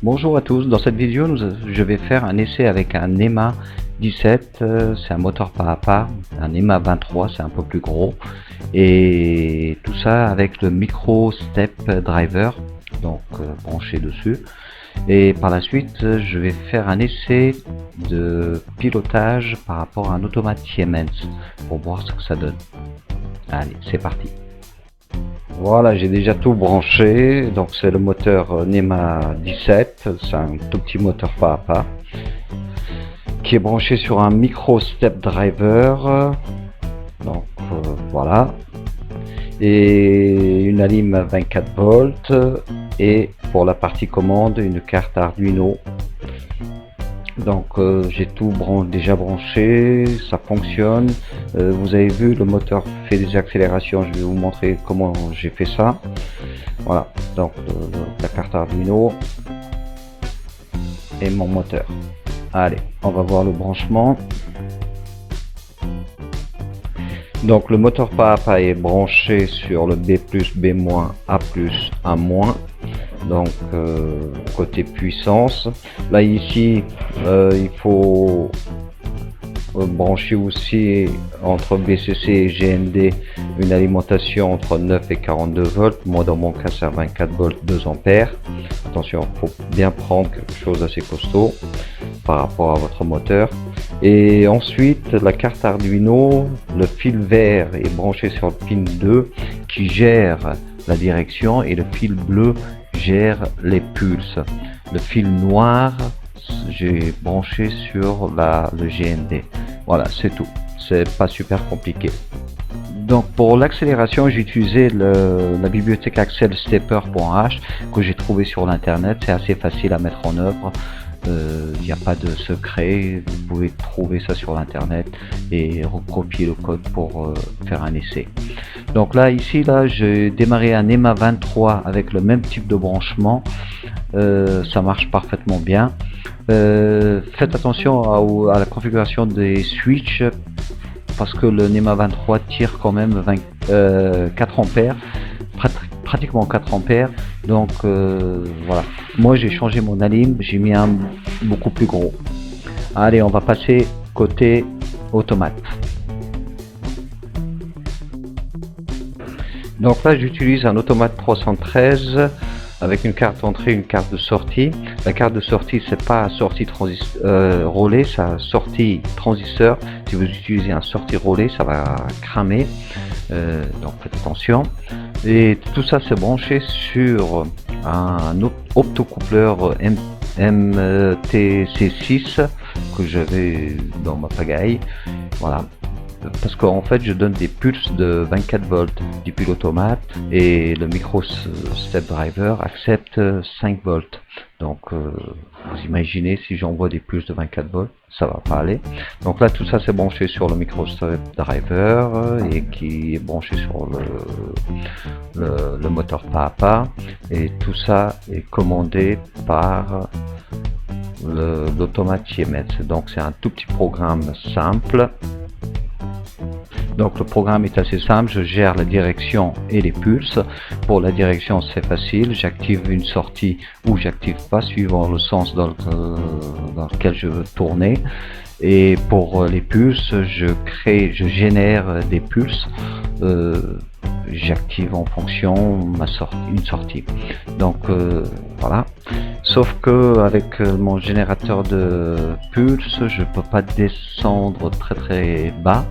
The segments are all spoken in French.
Bonjour à tous, dans cette vidéo je vais faire un essai avec un NEMA 17, c'est un moteur pas à pas, un NEMA 23 c'est un peu plus gros, et tout ça avec le micro step driver, donc branché dessus. Et par la suite je vais faire un essai de pilotage par rapport à un automate Siemens pour voir ce que ça donne. Allez, c'est parti. Voilà, j'ai déjà tout branché, donc c'est le moteur NEMA 17, c'est un tout petit moteur pas à pas, qui est branché sur un micro step driver, donc voilà, et une alim 24 volts, et pour la partie commande, une carte Arduino. Donc j'ai tout déjà branché, ça fonctionne. Vous avez vu, le moteur fait des accélérations, je vais vous montrer comment j'ai fait ça. Voilà, donc la carte Arduino et mon moteur. Allez, on va voir le branchement. Donc le moteur pas à pas est branché sur le B+, B-, A+, A-. Donc côté puissance, là ici il faut brancher aussi entre BCC et GND une alimentation entre 9 et 42 volts. Moi dans mon cas c'est 24 volts 2 ampères. Attention, il faut bien prendre quelque chose d'assez costaud par rapport à votre moteur. Et ensuite la carte Arduino, le fil vert est branché sur le pin 2 qui gère la direction, et le fil bleu gère les pulses. Le fil noir j'ai branché sur le GND. Voilà, c'est tout, c'est pas super compliqué. Donc pour l'accélération, j'ai utilisé la bibliothèque Axel Stepper.h que j'ai trouvé sur l'internet. C'est assez facile à mettre en œuvre, il n'y a pas de secret, vous pouvez trouver ça sur l'internet et recopier le code pour faire un essai. Donc là ici j'ai démarré un NEMA 23 avec le même type de branchement, ça marche parfaitement bien. Faites attention à la configuration des switches, parce que le NEMA 23 tire quand même 4 ampères, pratiquement 4 ampères. Donc voilà, moi j'ai changé mon alim, j'ai mis un beaucoup plus gros. Allez, on va passer côté automate. Donc là j'utilise un automate 313 avec une carte d'entrée, une carte de sortie. La carte de sortie, c'est pas sortie relais, c'est sortie transistor. Si vous utilisez un sortie relais, ça va cramer, donc faites attention. Et tout ça c'est branché sur un optocoupleur MTC6 que j'avais dans ma pagaille. Voilà, parce qu'en fait je donne des pulses de 24 volts du pilotomate, et le micro step driver accepte 5 volts. Donc vous imaginez, si j'envoie des pulses de 24 volts, ça va pas aller. Donc là tout ça c'est branché sur le micro step driver, et qui est branché sur le moteur pas à pas, et tout ça est commandé par l'automate Siemens. Donc c'est un tout petit programme simple. Donc le programme est assez simple, je gère la direction et les pulses. Pour la direction c'est facile, j'active une sortie ou j'active pas suivant le sens dans lequel je veux tourner. Et pour les pulses, je génère des pulses, j'active en fonction une sortie. Donc voilà, sauf que avec mon générateur de pulses, je peux pas descendre très bas.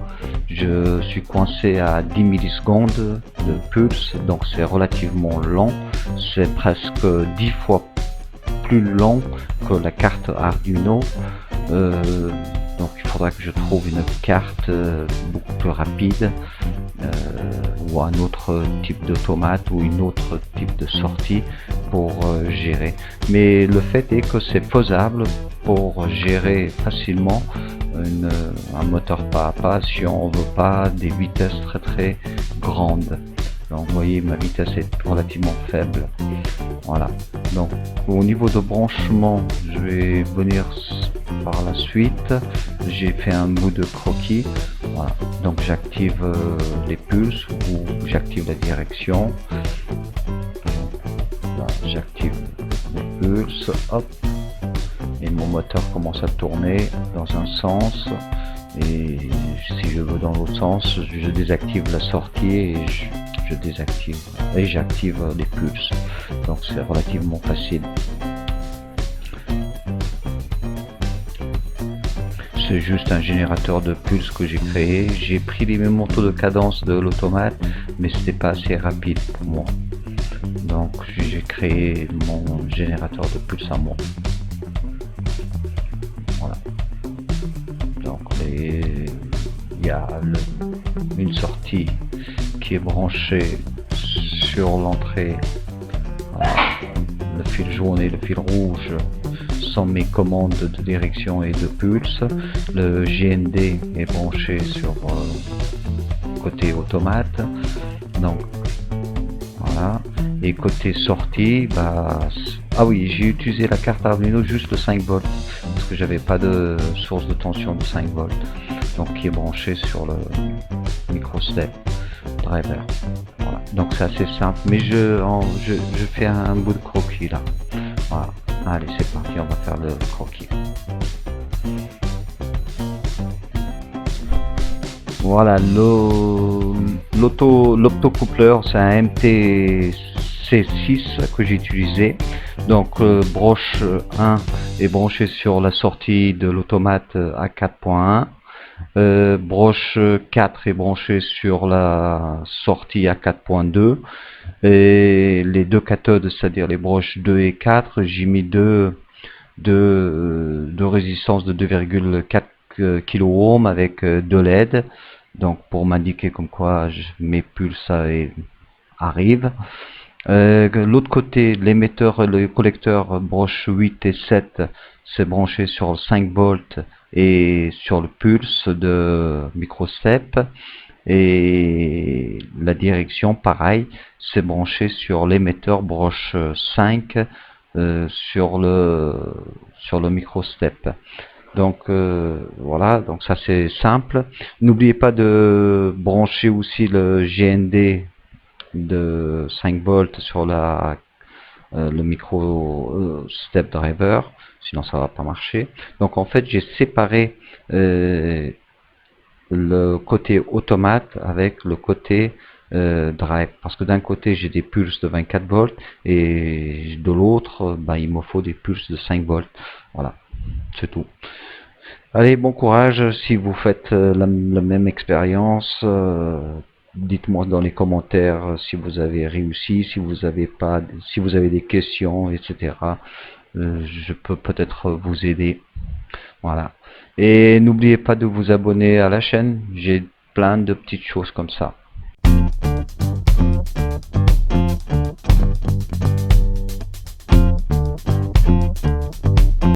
Je suis coincé à 10 millisecondes de pulse, donc c'est relativement lent, c'est presque 10 fois plus long que la carte Arduino. Donc il faudra que je trouve une carte beaucoup plus rapide, ou un autre type d'automate ou une autre type de sortie pour gérer. Mais le fait est que c'est faisable pour gérer facilement un moteur pas à pas si on veut pas des vitesses très grandes. Donc vous voyez, ma vitesse est relativement faible. Voilà, donc au niveau de branchement, je vais venir par la suite. J'ai fait un bout de croquis. Voilà, donc j'active les pulses, ou j'active la direction. Voilà, j'active les pulse, hop, et mon moteur commence à tourner dans un sens, et si je veux dans l'autre sens, je désactive la sortie et je désactive et j'active les pulses. Donc c'est relativement facile. C'est juste un générateur de pulses que j'ai créé. J'ai pris les mêmes motos de cadence de l'automate, mais c'était pas assez rapide pour moi. Donc j'ai créé mon générateur de pulses à moi. Voilà. Donc il y a une sortie qui est branchée sur l'entrée, le fil jaune et le fil rouge sont mes commandes de direction et de pulse. Le GND est branché sur côté automate. Donc voilà. Et côté sortie, bah, ah oui, j'ai utilisé la carte Arduino juste le 5 volts parce que j'avais pas de source de tension de 5 volts, donc qui est branché sur le micro step driver. Voilà. Donc c'est assez simple, mais je fais un bout de croquis là. Voilà. Allez, c'est parti, on va faire le croquis. Voilà, l'optocoupleur, c'est un MT-C6 que j'ai utilisé. Donc broche 1 est branché sur la sortie de l'automate à 4.1. Broche 4 est branchée sur la sortie à 4.2. Et les deux cathodes, c'est-à-dire les broches 2 et 4, j'ai mis deux résistances de 2,4 kΩ avec deux LED, donc pour m'indiquer comme quoi mes pulses arrivent. L'autre côté, l'émetteur, le collecteur broche 8 et 7, c'est branché sur le 5 volts et sur le pulse de microstep. Et la direction, pareil, c'est branché sur l'émetteur broche 5 sur le microstep. Donc voilà, donc ça c'est simple. N'oubliez pas de brancher aussi le GND de 5 volts sur le micro step driver, sinon ça va pas marcher. Donc en fait j'ai séparé le côté automate avec le côté drive, parce que d'un côté j'ai des pulses de 24 volts et de l'autre il me faut des pulses de 5 volts. Voilà, c'est tout. Allez, bon courage si vous faites la même expérience. Dites-moi dans les commentaires si vous avez réussi, si vous avez pas, si vous avez des questions, etc. Je peux peut-être vous aider. Voilà. Et n'oubliez pas de vous abonner à la chaîne. J'ai plein de petites choses comme ça.